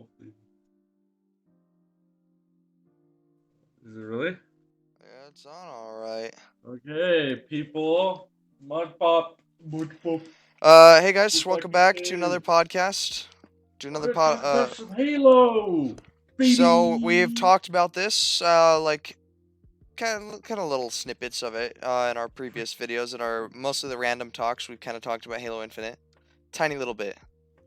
Hopefully. Is it really? Yeah, it's on all right. Okay, people. Mud pop. Mud pop. Hey guys, Just welcome like the back to another cave. podcast. To another Let's talk about pod. some Halo, So we've baby. talked about this, like kind of little snippets of it, in our previous videos. In our most of the random talks, we've kind of talked about Halo Infinite, tiny little bit,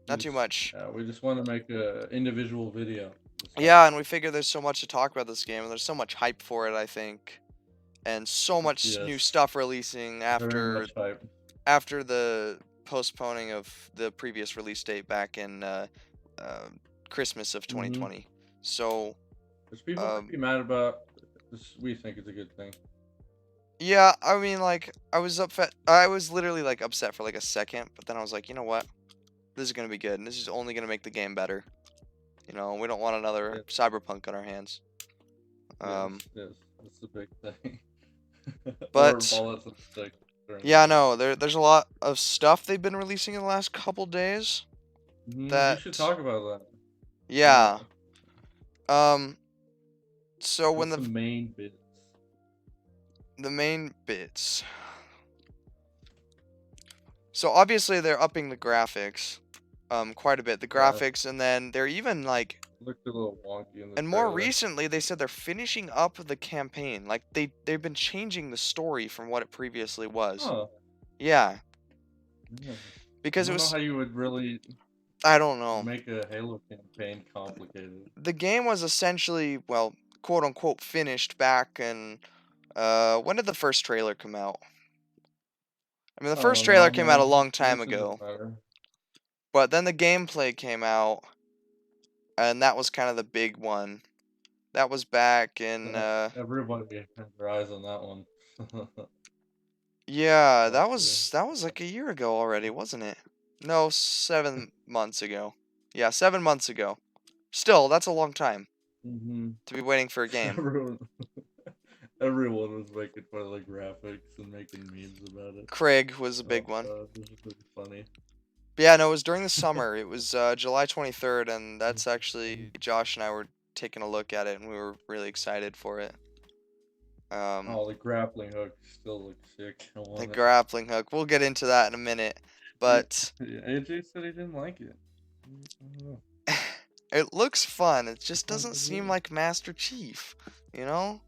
not too much. We just want to make a individual video this time. Yeah, and we figure there's so much to talk about this game, and there's so much hype for it, I think, and so much new Yes. stuff releasing Very after much hype. the postponing of the previous release date back in uh, Christmas of Mm-hmm. 2020. So, Which people might be mad about. This, we think it's a good thing. yeah, I mean, like, I was upset. I was literally like upset for like a second, but then I was like, you know what? This is gonna be good, and this is only gonna make the game better. You know, we don't want another Yes. Cyberpunk on our hands. Yes, that's the big thing. Or But bullets and sticks. yeah, no, there's a lot of stuff they've been releasing in the last couple days. We should talk about that. Yeah. So when What's the main bits? the main bits. So obviously they're upping the graphics, quite a bit. The graphics, and then they're even like. Looked a little wonky in the And more recently, they said they're finishing up the campaign. Like they've been changing the story from what it previously was. Oh. Yeah. Yeah. Because I it don't was. know how you would really. I don't know. Make a Halo campaign complicated. The game was essentially, well, quote unquote, finished back in. When did the first trailer come out? I mean, the first trailer came out a long time ago. But then the gameplay came out, and that was kind of the big one. That was back in. Everybody had their eyes on that one. Yeah, that was like a year ago already, wasn't it? No, 7 months ago. Yeah, 7 months ago. Still, that's a long time to be waiting for a game. Everyone was making fun of the graphics and making memes about it. Craig was a big one. This is pretty funny. But yeah, no, it was during the summer. It was July 23rd, and that's actually Josh and I were taking a look at it, and we were really excited for it. The grappling hook still looks sick. The grappling hook. We'll get into that in a minute, but AJ said he didn't like it. it looks fun. It just doesn't seem like Master Chief, you know?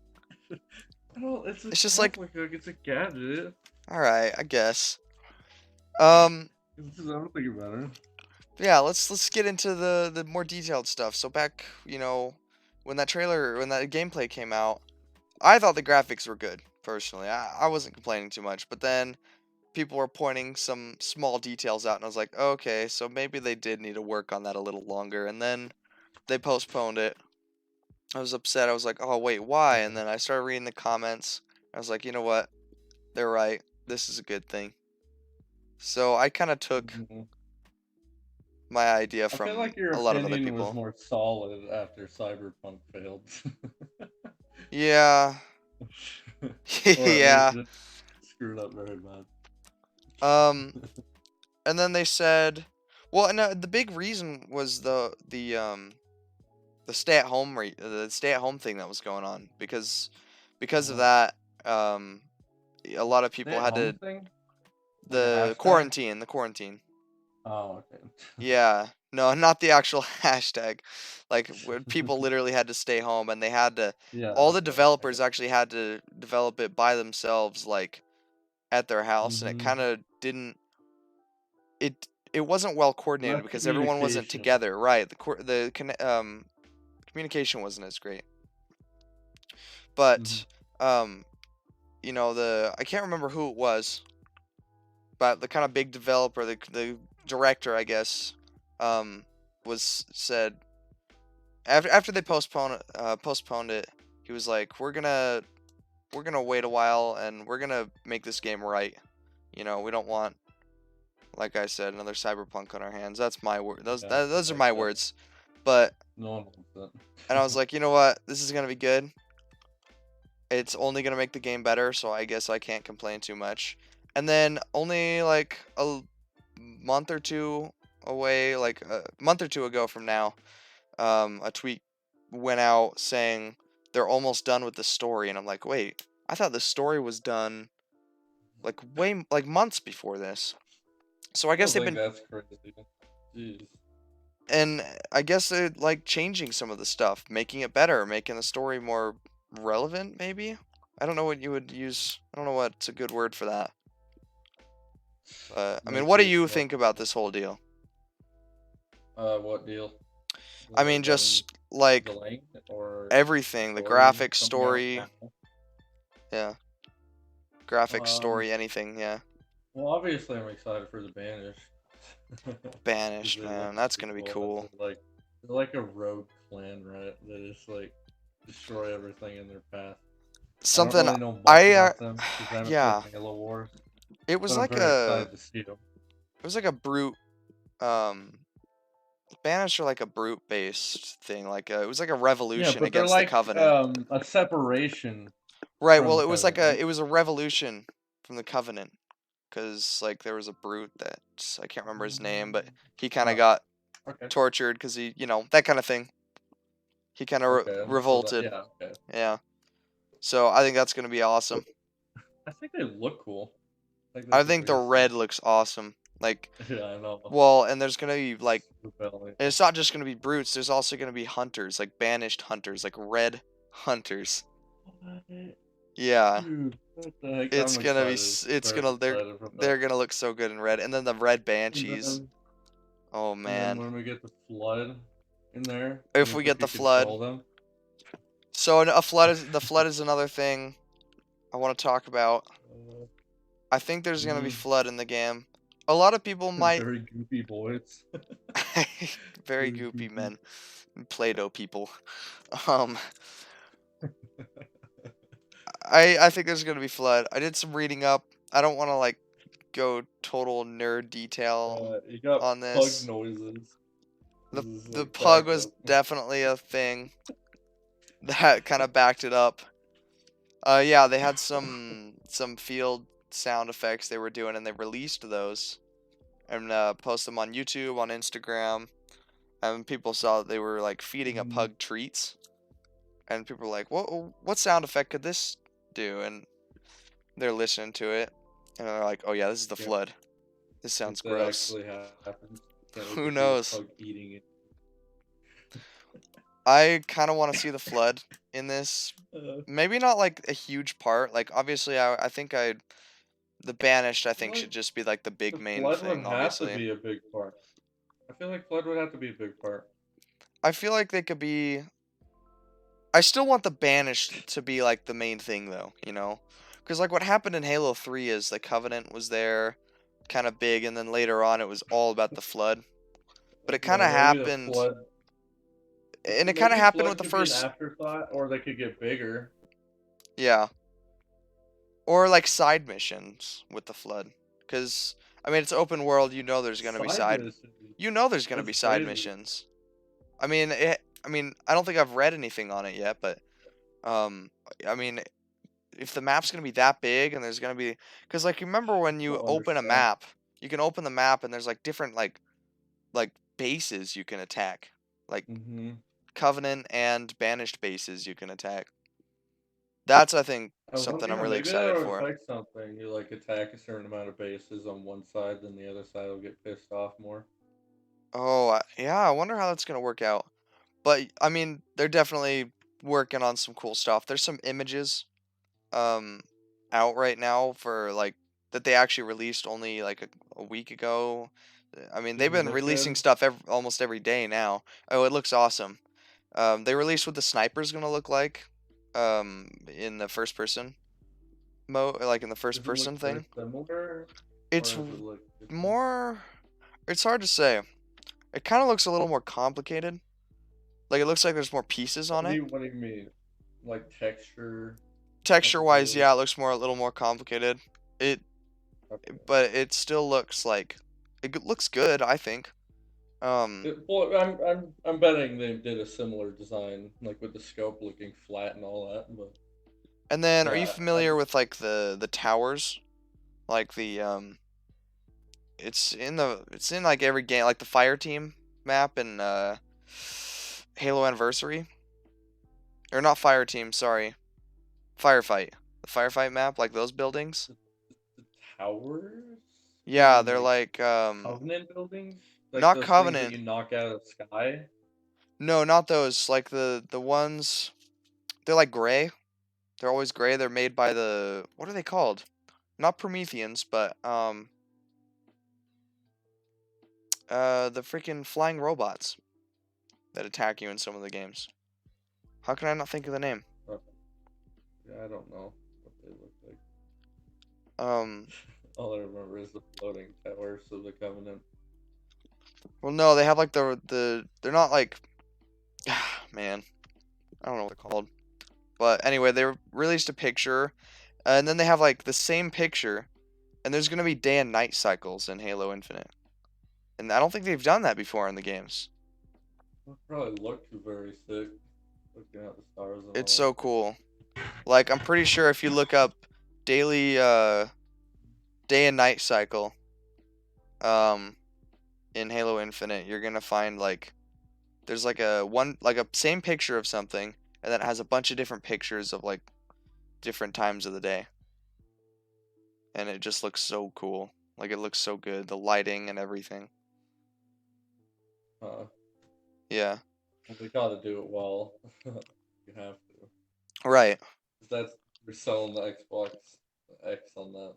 It's just like hook. It's a gadget. All right, I guess. This is everything about it. Yeah, let's get into the more detailed stuff. So back, when that gameplay came out, I thought the graphics were good, personally. I wasn't complaining too much, but then people were pointing some small details out, and I was like, okay, so maybe they did need to work on that a little longer, and then they postponed it. I was upset. I was like, oh, wait, why? And then I started reading the comments. I was like, you know what? They're right. This is a good thing. So I kind of took my idea from I feel like your a lot of other opinion people. was more solid after Cyberpunk failed. Yeah. Yeah. Screwed up very bad. And then they said, well, and the big reason was the stay at home thing that was going on because of that, a lot of people had to the quarantine. Oh, okay. Yeah. No, not the actual hashtag. Like, when people literally had to stay home, and they had to. Yeah. All the developers actually had to develop it by themselves, like, at their house, and it kind of didn't. It wasn't well coordinated because everyone wasn't together, right? The communication wasn't as great. But I can't remember who it was, but the kind of big developer, the director, I guess, was said after they postponed it, he was like, we're gonna wait a while, and we're gonna make this game right. We don't want, like I said, another Cyberpunk on our hands. That's my word. Those are my words. But no one wants that. And I was like, you know what? This is gonna be good. It's only gonna make the game better, so I guess I can't complain too much. And then only like a month or two away, like a month or two ago from now, a tweet went out saying they're almost done with the story, and I'm like, wait, I thought the story was done like like months before this. So I I guess don't they've think been, that's crazy. Jeez. and I guess they're like changing some of the stuff, making it better, making the story more relevant, maybe. I don't know what you would use. I don't know what's a good word for that. I mean, Make what do it you more. think about this whole deal? What deal? I mean, Them just like delaying it or everything, the story graphic coming out story, now? yeah, graphic Um. story, anything, yeah. Well, obviously, I'm excited for the Banished. Because Banished, they look man, that's pretty gonna be cool, and cool. they're like a rogue clan, right? That is like destroy everything in their path. I don't Something really know much I, about them because I haven't played yeah, Halo Wars, it but was I'm like very a, excited to see them. it was like a brute, um, Banished are like a brute based thing, like it was like a Yeah, revolution but they're against the like Covenant. a separation Right, from well, the it was like Covenant. it was a revolution from the Covenant, because like there was a brute that I can't remember his name, but he kind of Oh, got okay, tortured because he, that kind of thing. He kind of okay. So that, revolted. yeah, okay. Yeah. So I think that's gonna be awesome. I think they look cool. I think I that's the think the biggest thing. red looks awesome. Like, Yeah, I know. well, and there's gonna be like, Rebellion. and it's not just gonna be brutes. There's also gonna be hunters, like banished hunters, like red hunters. Yeah, Dude, what the heck? it's I'm gonna be. excited. It's Very gonna. excited for that. They're gonna look so good in red, and then the red And banshees. then, Oh and then man, when we get the flood in there, and if we if we get the could flood. control them, So a flood is the flood is another thing I want to talk about. uh, I think there's gonna be mm, flood in the game. A lot of people might. very goopy boys. Very Very goopy goopy. men, Play-Doh people. Um, I think there's gonna be flood. I did some reading up. I don't want to like go total nerd detail You got on pug this. noises. This is The like pug backed was up. definitely a thing that kind of backed it up. Yeah, they had some field sound effects they were doing, and they released those and posted them on YouTube, on Instagram, and people saw that they were like feeding a Mm, pug treats, and people were like, "What sound effect could this do?" And they're listening to it, and they're like, "Oh yeah, this is the yeah, flood. This if sounds that gross." actually happens, can't wait Who to see the knows? pug eating it. I kind of want to see the flood in this. Uh, Maybe not like a huge part. Like obviously, I think the banished I think like should just be like the big the main flood would thing. have to Obviously, be a big part. I feel like flood would have to be a big part. I feel like they could be. I still want the banished to be like the main thing though. Because like what happened in Halo 3 is the Covenant was there, kind of big, and then later on it was all about the flood. But it kind Yeah, of maybe the happened, flood. and it kind of Maybe happened with flood the could be an first. afterthought, or they could get bigger. Yeah. Or like side missions with the flood. Cuz I mean it's open world, there's going to be Side missions. there's going to That's be side crazy. missions. I mean I don't think I've read anything on it yet, but um I mean if the map's going to be that big and there's going to be cuz like remember when you Don't open a understand. map, you can open the map and there's like different like bases you can attack. Like Mm-hmm. Covenant and banished bases you can attack. That's I think I wonder, something I'm yeah, really maybe that excited would for. affect something. You like attack a certain amount of bases on one side, then the other side will get pissed off more. Oh, yeah, I wonder how that's gonna work out. But I mean, they're definitely working on some cool stuff. There's some images um out right now for like that they actually released only like a week ago. I mean, Does they've it been look releasing good? stuff almost every day now. Oh, it looks awesome. They released what the sniper's gonna look like in the first person mode, like in the first Does it look person very thing. similar, or It's does it look different? more. It's hard to say. It kind of looks a little more complicated. Like it looks like there's more pieces on it. What do you mean? Like texture Texture wise, complicated? yeah, it looks a little more complicated. It, Okay. but it still looks like it looks good, I think. Um, Well, I'm betting they did a similar design, like with the scope looking flat and all that. But and then are you yeah, I familiar with like the towers? Like it's in like every game, like the fire team map in Halo Anniversary, or not Fire Team, sorry, Firefight. The Firefight map, like those buildings. The towers? You Yeah, mean they're like like Covenant buildings? Like not those things that Covenant. you knock out of the sky? No, not those. Like the ones. They're like gray. They're always gray. They're made by the what are they called? Not Prometheans, but the freaking flying robots that attack you in some of the games. How can I not think of the name? Uh, yeah, I don't know what they look like. Um, All I remember is the floating towers of the Covenant. well, no, they have like they're not like, man, I don't know what they're called. But anyway, they released a picture, and then they have like the same picture, and there's gonna be day and night cycles in Halo Infinite, and I don't think they've done that before in the games. It probably looked very sick, looking at the stars and It's all so cool. Like I'm pretty sure if you look up daily day and night cycle um in Halo Infinite, you're gonna find like there's like a same picture of something, and then it has a bunch of different pictures of like different times of the day, and it just looks so cool. Like it looks so good, the lighting and everything. that. Yeah, Well, they gotta do it well. You have to. right. 'Cause that's they're selling the Xbox X on that.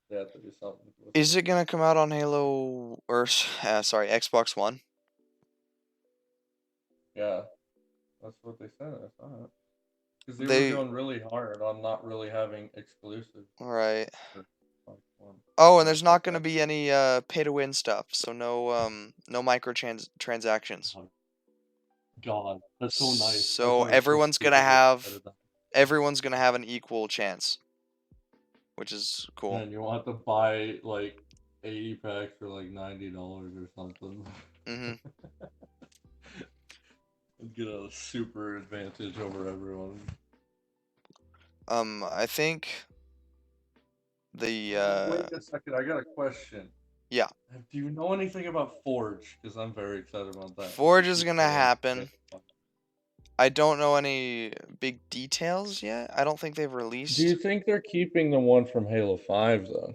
They have to do something with Is it. it gonna come out on Halo or sorry, Xbox One? Yeah, that's what they said. I thought because they were They going really hard on not really having exclusives right. for Xbox One. Oh, and They there's just like not gonna that. be any pay to win stuff, so no transactions. Oh, God, that's so nice. That's So always so stupid. everyone's gonna have an equal chance, which is cool. And you want to buy like 80 packs for like $90 or something. Mhm. And get a super advantage over everyone. I think the Wait a second, I got a question. yeah, Do you know anything about Forge? Because I'm very excited about that. They Forge is keep gonna saying happen. I don't know any big details yet. I don't think they've Do you released. think they're keeping the one from Halo 5 though?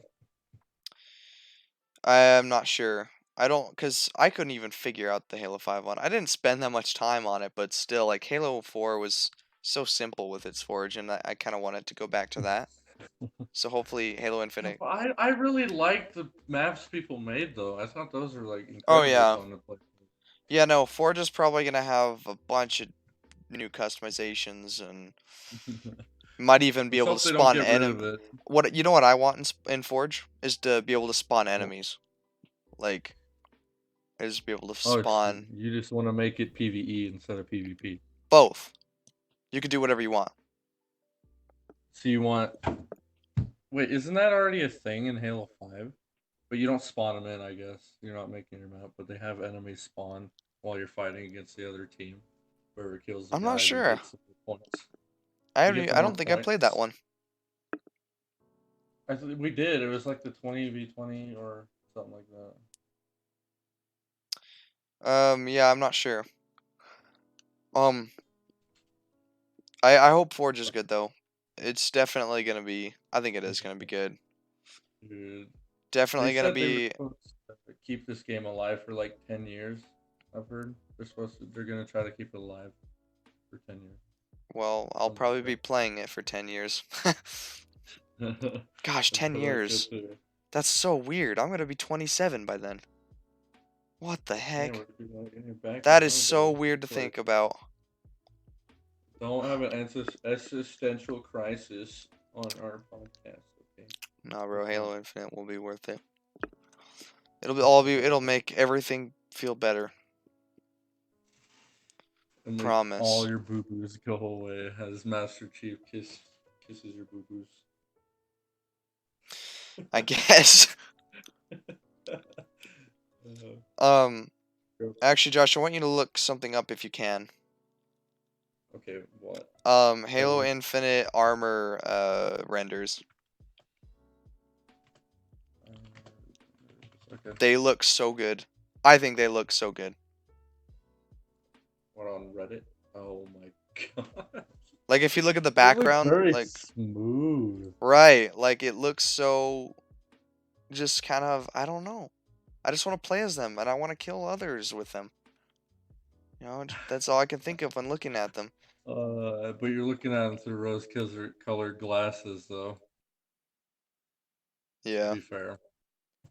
I'm not sure. I don't, cause I couldn't even figure out the Halo 5 one. I didn't spend that much time on it, but still, like Halo 4 was so simple with its Forge, and I kind of wanted to go back to that. So hopefully, Halo Infinite. I really like the maps people made though. I thought those are like Oh incredibly yeah, fun to play. yeah. No, Forge is probably gonna have a bunch of new customizations, and might even be Let's able to hope they don't spawn get rid of it. What you know? What I want in Forge is to be able to spawn Oh, enemies. Like, I just be able to oh, spawn you just want to make it PVE instead of PvP. both. You could do whatever you want. So you want? Wait, isn't that already a thing in Halo 5? But you don't spawn them in, I guess. You're not making your map, but they have enemies spawn while you're fighting against the other team. Whoever kills the I'm not guy, they sure. get some more points. I You get the I more don't think I played that points. one. I think we did. It was like the 20v20 or something like that. Yeah, I'm not sure. Um, I hope Forge is good though. It's definitely gonna be. I think it is gonna be good. Dude. They Definitely gonna said they were be. supposed to keep this game alive for like 10 years. I've heard they're gonna try to keep it alive for 10 years. Well, I'll Something probably like be playing it for 10 years. that. Gosh, I 10 feel like it years. too. That's so weird. I'm gonna be 27 by then. What the Damn, we're heck? gonna be like in your back in That is hell, so buddy. weird to It's like think about. don't have an existential crisis on our podcast, okay? Nah, We're bro, fine. Halo Infinite will be worth it. It'll make everything feel better. And make all Promise. your boo boos go away as Master Chief kisses your boo boos. I guess. Um, actually, Josh, I want you to look something up if you can. Okay, what? Halo Infinite armor renders. Okay. They look so good. I think they look so good. What on Reddit. Oh my god. Like if you look at the They look background, very like smooth. right, like it looks so just kind of I don't know. I just want to play as them and I want to kill others with them. You know, that's all I can think of when looking at them. But you're looking at them through rose-colored glasses, though. To Yeah, be fair,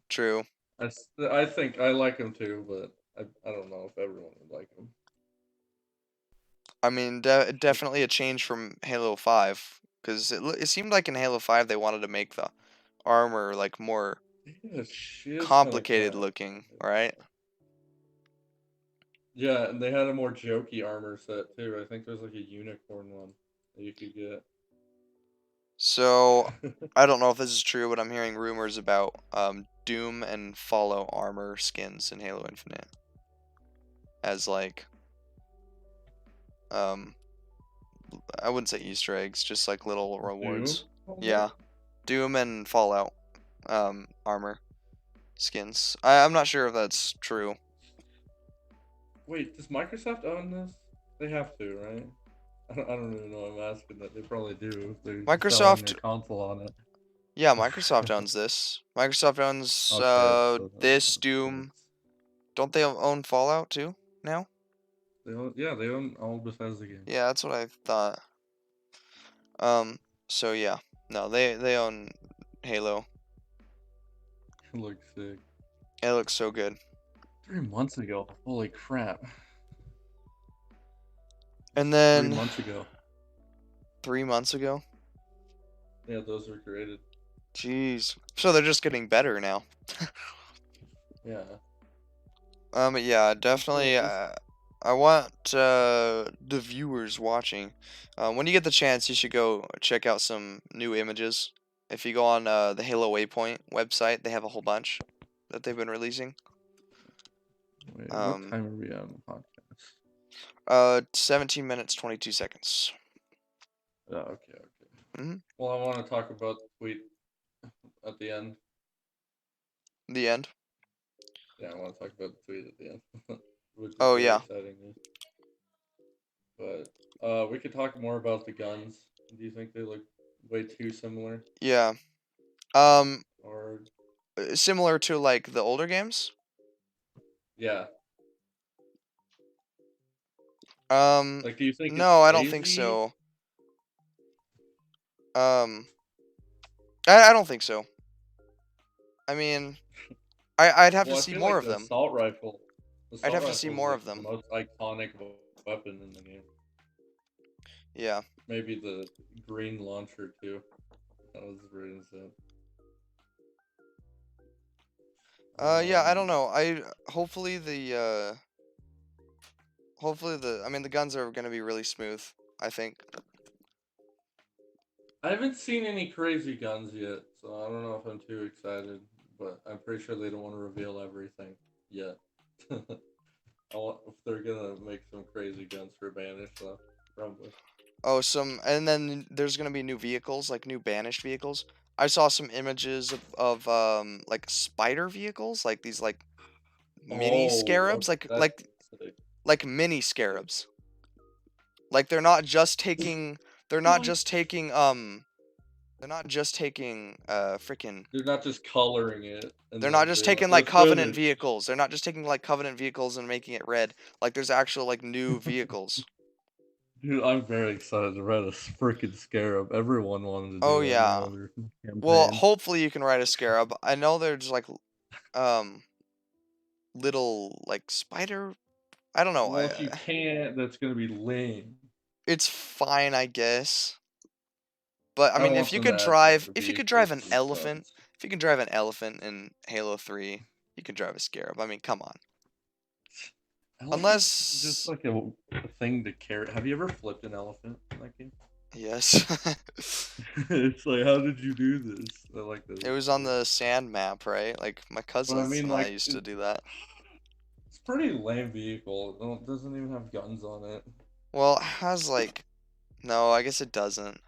true. I think I like them too, but I don't know if everyone would like them. I mean, definitely a change from Halo 5 because it seemed like in Halo 5 they wanted to make the armor like more Yeah, a shit ton of complicated crap. looking, right? Yeah, and they had a more jokey armor set too. I think there's like a unicorn one that you could get. So I don't know if this is true, but I'm hearing rumors about Doom and Follow armor skins in Halo Infinite as like um I wouldn't say Easter eggs, just like little Doom? rewards. Almost? Yeah, Doom and Fallout armor skins. I'm not sure if that's true. Wait, does Microsoft own this? They have to, right? I don't even know. I'm asking that. They probably do if they're selling their Microsoft, console on it. yeah, Microsoft owns this. Microsoft owns Okay, so this that makes Doom. sense. Don't they own Fallout too now? Yeah, they own all Bethesda games. Yeah, that's what I thought. Um, so yeah, no, they own Halo. It looks sick. It looks so good. 3 months ago. Holy crap. And Three then months ago. 3 months ago, Yeah, those were created. jeez. So they're just getting better now. Yeah. Yeah, This definitely. this I want the viewers watching. When you get the chance, you should go check out some new images. If you go on the Halo Waypoint website, they have a whole bunch that they've been releasing. Wait, what Um, time are we on the podcast? 17 minutes 22 seconds. Oh, okay, okay. Hmm. Well, I want to talk about the tweet at the end. The end. Yeah, I want to talk about the tweet at the end, which is Oh very yeah, exciting news. But we could talk more about the guns. Do you think they look way too similar, yeah. Um, or similar to like the older games. yeah? Like, do you think it's No, I don't think lazy? so. Um, I don't think so. I mean, I'd have to Well, I see feel more like of them. the I'd assault have to see rifle is more like of the them. most iconic weapon in the game. Yeah. Maybe the green launcher too. That was really insane. Yeah, I don't Um, know. Hopefully I mean the guns are gonna be really smooth, I think. I haven't seen any crazy guns yet, so I don't know if I'm too excited. But I'm pretty sure they don't want to reveal everything yet. If they're gonna make some crazy guns for Banished, though, probably. Oh, and then there's gonna be new vehicles, like new banished vehicles. I saw some images of like spider vehicles, like these like mini Oh, scarabs, okay, that's sick. like mini scarabs. Like they're not What? just taking they're not just taking freaking They're not just coloring it and they're not then just being like, taking like "Let's Covenant finish." vehicles. They're not just taking like Covenant vehicles and making it red. Like there's actual like new vehicles. Dude, I'm very excited to ride a freaking scarab. Everyone wanted to Oh do that in the yeah. older Well, campaigns. hopefully you can ride a scarab. I know there's like um little like spider. I don't know. Well, if you can't, that's gonna be lame. It's fine, I guess. But I I mean, want them to add some other if you could vehicles drive an to these elephant, guns. if you can drive an elephant in Halo 3, you can drive a scarab. I mean, come on. Elephants just Unless like a thing to carry. Have you ever flipped an elephant in that game? yes. It's like, how did you do this? I like It those was on stories. the sand map, right? Like my But I cousins mean, and I like, used to do that. it's pretty lame vehicle. It doesn't even have guns on it. Well, it has like no, I guess it doesn't.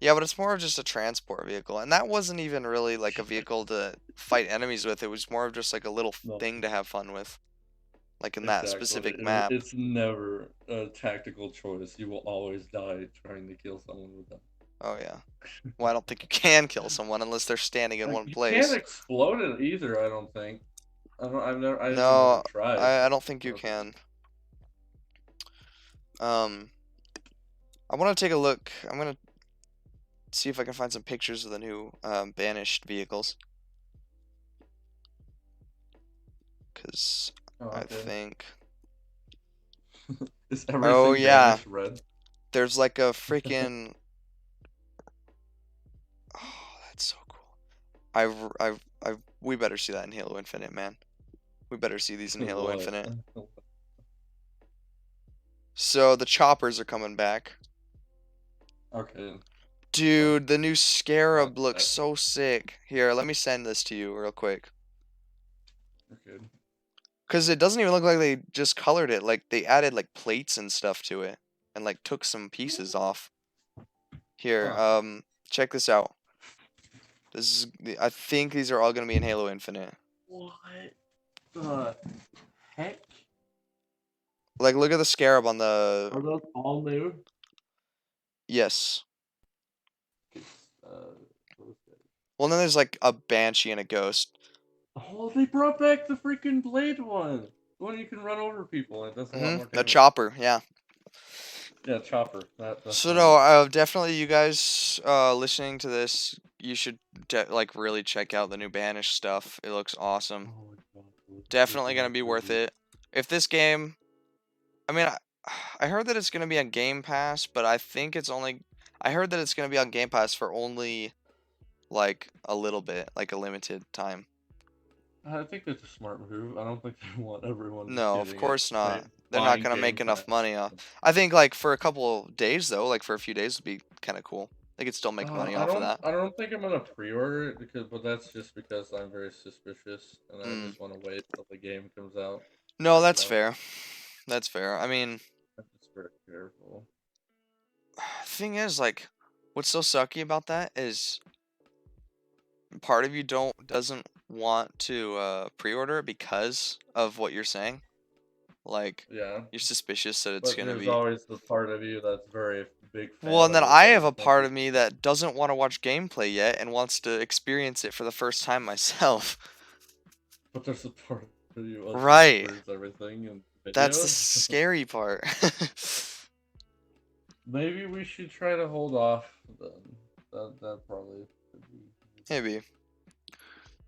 Yeah, but it's more of just a transport vehicle, and that wasn't even really like a vehicle to fight enemies with. It was more of just like a little No, thing to have fun with. like in that Exactly. specific map. It's never a tactical choice. You will always die trying to kill someone with them. Oh yeah. Well, I don't think you can kill someone unless they're standing in one You can't place. explode it either. I don't think. I don't. I have never No, tried. I don't think I you don't think can. Um, I want to take a look. I'm gonna see if I can find some pictures of the new banished vehicles, because oh, I okay. think. Is Oh everything yeah, banished red? there's like a freaking. Oh, that's so cool. We better see that in Halo Infinite, man. We better see these in Halo What? Infinite. So the choppers are coming back. Okay. That's Dude, the new not Scarab looks that so sick. Here, let me send this to you real quick. good. Cause it doesn't even look like they just colored it. Like they added like plates and stuff to it, and like took some pieces off. Here, Huh. check this out. I think these are all gonna be in Halo Infinite. What the heck? Like, look at the Scarab on the. Are those all new? Yes. Uh, what was that? Well, then there's like a Banshee and a Ghost. Oh, they brought back the freaking blade one. The one you can run over people and it does a lot more The damage. Chopper, yeah. Yeah, chopper. That's So the no, one. definitely you guys listening to this, you should like really check out the new Banished stuff. It looks awesome. Oh my god, this Definitely gonna looks be worth pretty. it. If this game, I mean, I heard that it's gonna be on Game Pass, but I think it's only. I heard that it's gonna be on Game Pass for only like a little bit, like a limited time. I think that's a smart move. I don't think they want everyone just No, of getting it, course not. They're not buying gonna Game make enough Pass. money off. I think like for a couple days though, like for a few days would be kind of cool. They could still make money off of that. I don't think I'm gonna pre-order it but that's just because I'm very suspicious and I Mm. just want to wait till the game comes out, No, check it that's out. fair. That's fair. I mean, I'm just very careful. thing is, like, what's so sucky about that is part of you doesn't want to pre-order it because of what you're saying. Like, Yeah, you're suspicious that it's but gonna there's be. always the part of you that's very big Well, fan and of then it I that have you a think part is of me that doesn't want to watch gameplay yet and wants to experience it for the first time myself. but there's a part of you also Right. prefers everything in That's the videos. scary part. Maybe we should try to hold off then. That probably could be. Maybe.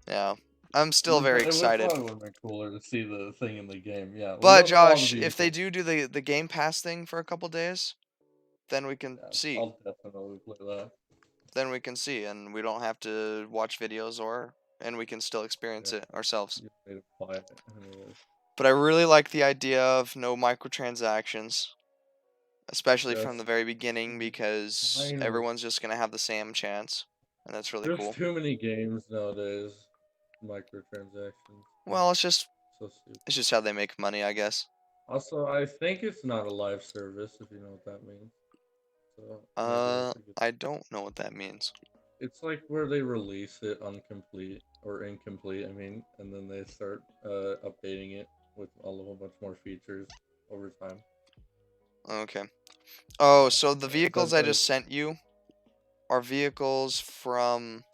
Yeah. I'm It still very it would excited. probably would have been cooler to see the thing in the game. Yeah, we But don't know all the Josh, if they vehicles. do the Game Pass thing for a couple days, then we can Yeah, see. I'll definitely play that. Then we can see, and we don't have to watch videos and we can still experience Yeah, it ourselves. you need to buy it anyways. But I really like the idea of no microtransactions, especially from the Yes, very beginning, because finally. everyone's just gonna have the same chance, and that's really There's cool. too many games nowadays. Microtransactions. Well, So stupid. it's just how they make money, I guess. Also, I think it's not a live service, if you know what that means. So maybe that's a good. I don't know what that means. It's like where they release it incomplete or incomplete. I mean, and then they start updating it with a whole bunch more features over time. Okay. Oh, so the vehicles But I but just sent you are vehicles from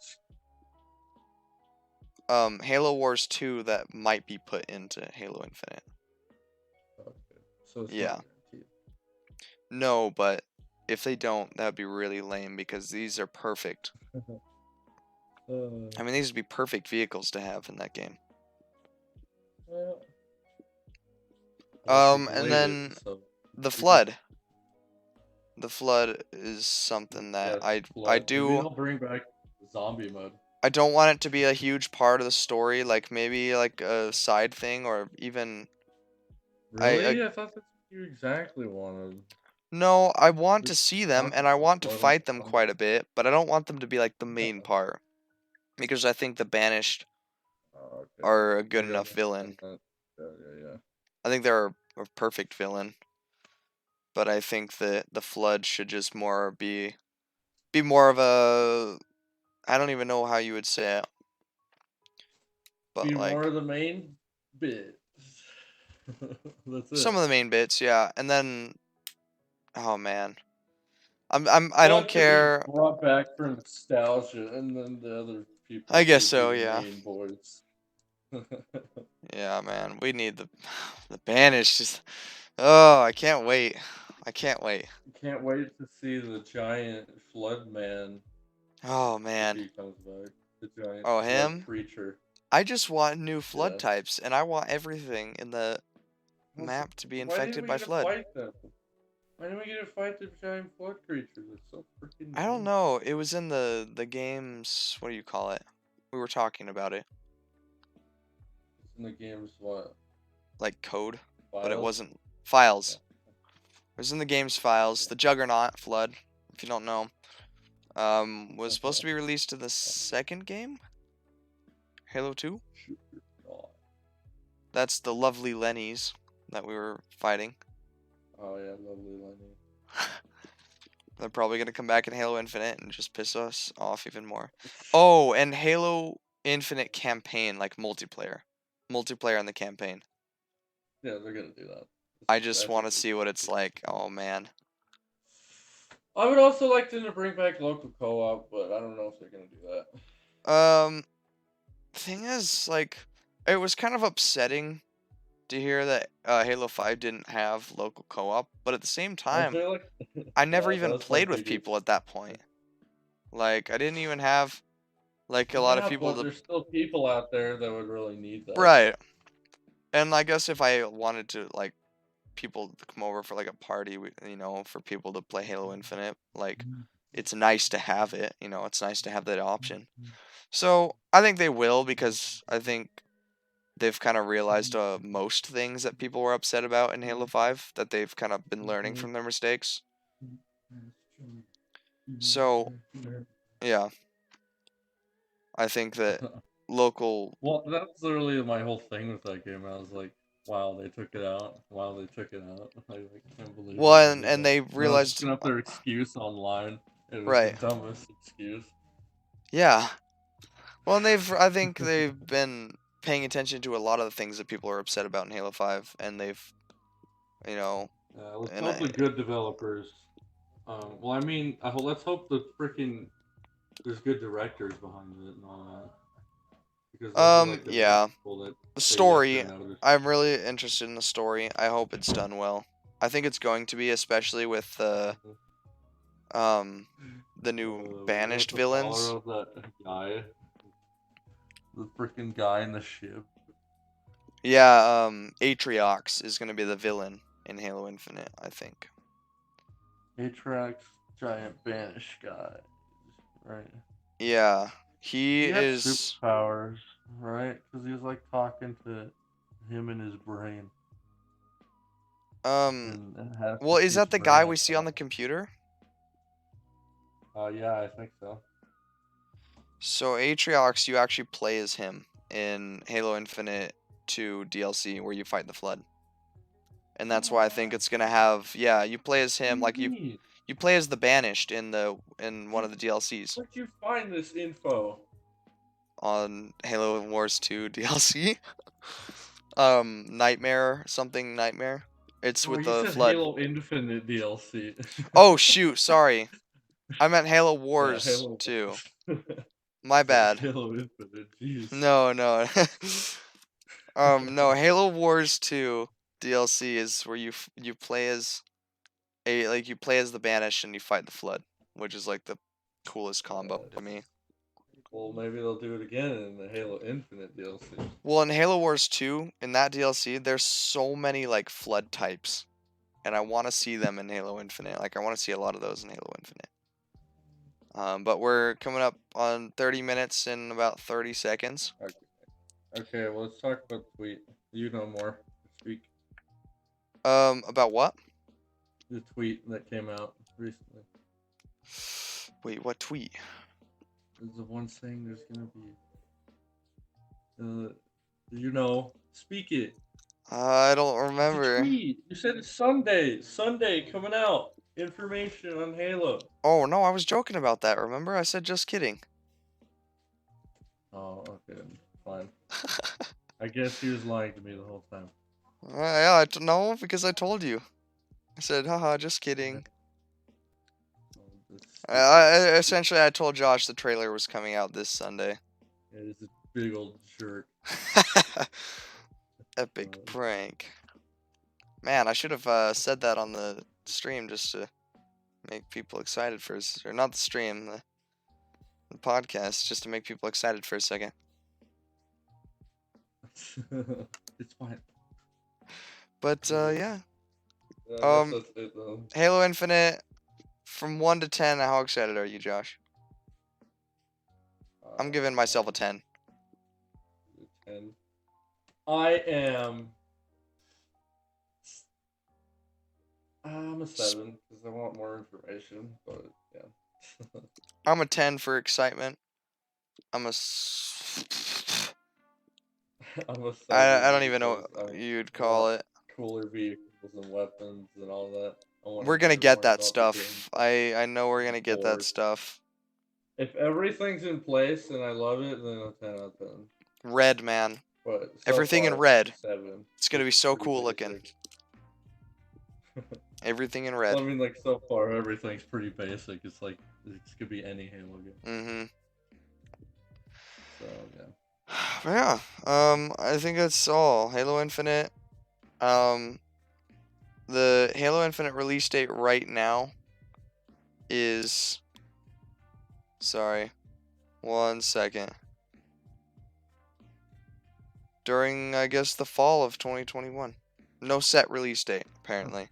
Halo Wars 2 that might be put into Halo Infinite. okay. So it's not Yeah. guaranteed. No, but if they don't, that would be really lame because these are perfect. I mean, these would be perfect vehicles to have in that game. Well, they And delayed it, then so the we can. Flood. The Flood is something that Yes, I flood. Maybe do they'll bring back zombie mode. I don't want it to be a huge part of the story, like maybe like a side thing or even I Really? I thought that's what you exactly wanted. no, I want We to should see them talk and I about want to flood and fight them zombie. quite a bit, but I don't want them to be like the main part because I think the Banished Oh, okay. are a good Yeah, enough villain. yeah. I think they're a perfect villain, but I think that the Flood should just be more of a I don't even know how you would say it, but Be more like of the main bit. That's Some it. of the main bits, yeah. And then, oh man, I don't Flood could be care. brought back for nostalgia, and then the other I people guess would be so, the yeah. main boys. Yeah, man, we need the Banished. Just, oh, I can't wait. I can't wait. Can't wait to see the giant flood man Oh if man. he comes back. The giant Oh, flood him? creature. I just want new flood Yeah. types, and I want everything in the map to be Why didn't infected we by get to flood. fight them? Why didn't we get to fight the giant flood creatures? It's so freaking I don't dumb. know. It was in the games. What do you call it? We were talking about it, It's in the game's what? like code, but it Files? wasn't files. Yeah. It was in the game's files. Yeah. The Juggernaut flood, if you don't know, was supposed to be released in the second game, Halo 2. Shoot your god. That's the lovely Lennies that we were fighting. Oh yeah, lovely Lenny. They're probably gonna come back in Halo Infinite and just piss us off even more. Oh, and Halo Infinite campaign, like multiplayer. Multiplayer in the campaign. Yeah, they're gonna do that. I just That's want what to see what it's like. Oh man. I would also like them to bring back local co-op, but I don't know if they're gonna do that. Um, thing is, like, it was kind of upsetting to hear that Halo 5 didn't have local co-op, but at the same Was time, there like? I never Yeah, that even was my played with biggest. people at that point. Like, I didn't even have like a lot of Yeah, people but to. there's still people out there that would really need that. Right. And I guess if I wanted to like people to come over for like a party, for people to play Halo Infinite, like it's nice to have it, it's nice to have that option. So, I think they will because I think they've kind of realized most things that people were upset about in Halo 5 that they've kind of been learning from their mistakes. So, yeah, I think that local. Well, that's literally my whole thing with that game. I was like, wow, they took it out. Wow, they took it out. I like, can't believe they Well, did and that. they And I was realized. looking up their excuse online. It was the Right. dumbest excuse. Yeah. Well, and I think they've been paying attention to a lot of the things that people are upset about in Halo 5, and they've, you know, Let's and hope the good developers. Well, I mean, let's hope the freaking there's good directors behind it and all that, because those are like the main yeah. people that The say yes or story, no to I'm really interested in the story. I hope it's done well. I think it's going to be, especially with stuff. the new What's banished the follower villains. of that guy? The freaking guy in the ship. Yeah, Atriox is going to be the villain in Halo Infinite, I think. Atriox, giant banish guy. Right. Yeah, he He had is. superpowers, right? Because he was like talking to him in his brain. Um, And it has well, to is keep that the guy spraying we like see on that. the computer? Yeah, I think so. So Atriox, you actually play as him in Halo Infinite 2 DLC where you fight the Flood. And that's why I think it's gonna have, yeah, you play as him like Neat. you play as the Banished in one of the DLCs Where'd you find this info? on Halo Wars 2 DLC. Nightmare, something Nightmare. It's Oh, with you the said Flood. Halo Infinite DLC. Oh shoot, sorry. I meant Halo Yeah, Wars Halo 2. Wars. My It's like bad. Halo Infinite. Jeez. No, no. No, Halo Wars 2 DLC is where you play as you play as the Banished and you fight the Flood, which is like the coolest combo to me. Well, maybe they'll do it again in the Halo Infinite DLC. Well, in Halo Wars 2, in that DLC, there's so many like Flood types, and I want to see them in Halo Infinite. Like I want to see a lot of those in Halo Infinite. But we're coming up on 30 minutes in about 30 seconds. Okay. Okay, well, let's talk about the tweet. You know more. Speak. About what? The tweet that came out recently. Wait, what tweet? Is the one saying there's gonna be, speak it. I don't It's a remember. tweet. You said it's Sunday. Sunday coming out. Information on Halo. Oh no, I was joking about that. Remember, I said just kidding. Oh, okay, fine. I guess he was lying to me the whole time. Yeah, no, because I told you. I said, haha, just kidding. Oh, this stupid- Essentially, I told Josh the trailer was coming out this Sunday. Yeah, he's a big old jerk. Epic Um, prank. Man, I should have said that on the stream just to make people excited for or not the stream, the podcast, just to make people excited for a second. it's fine. But yeah. I guess that's it though. Halo Infinite, from 1 to 10, how excited are you, Josh? I'm giving myself a 10. 10. I am. I'm a 7 because I want more information, but yeah. I'm a 10 for excitement. I'm a. I'm a 7 I don't even know because what I you'd call want it. cooler vehicles and weapons and all that. I want We're to gonna hear get more that about the stuff. game. I know we're I'm gonna get that bored. stuff. If everything's in place and I love it, then a 10 out of 10. Red, man. But so Everything in far, red. 7. It's gonna be It's so pretty cool looking. basic. Everything in Well, red. I mean, like, so far, everything's pretty basic. It's like, it could be any Halo game. Mm-hmm. So, yeah. Yeah. I think that's all. Halo Infinite. The Halo Infinite release date right now is. Sorry. 1 second. During, I guess, the fall of 2021. No set release date, apparently.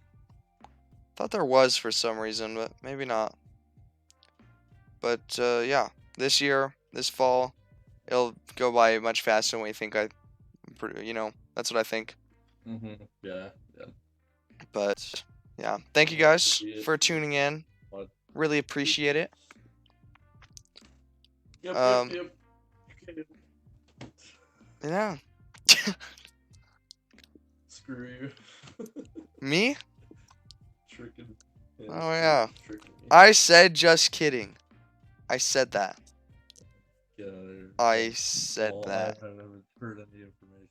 Thought there was for some reason, but maybe not. But, yeah. This year, this fall, it'll go by much faster than we think. That's what I think. Mm-hmm. Yeah, yeah. But, yeah. Thank you guys for tuning in. Really appreciate it. Yep. Okay. Yeah. Screw you. Me? Tricking. Oh, yeah. Tricking me. I said just kidding. I said that. Get out of here. I said Well, that. I haven't heard any information.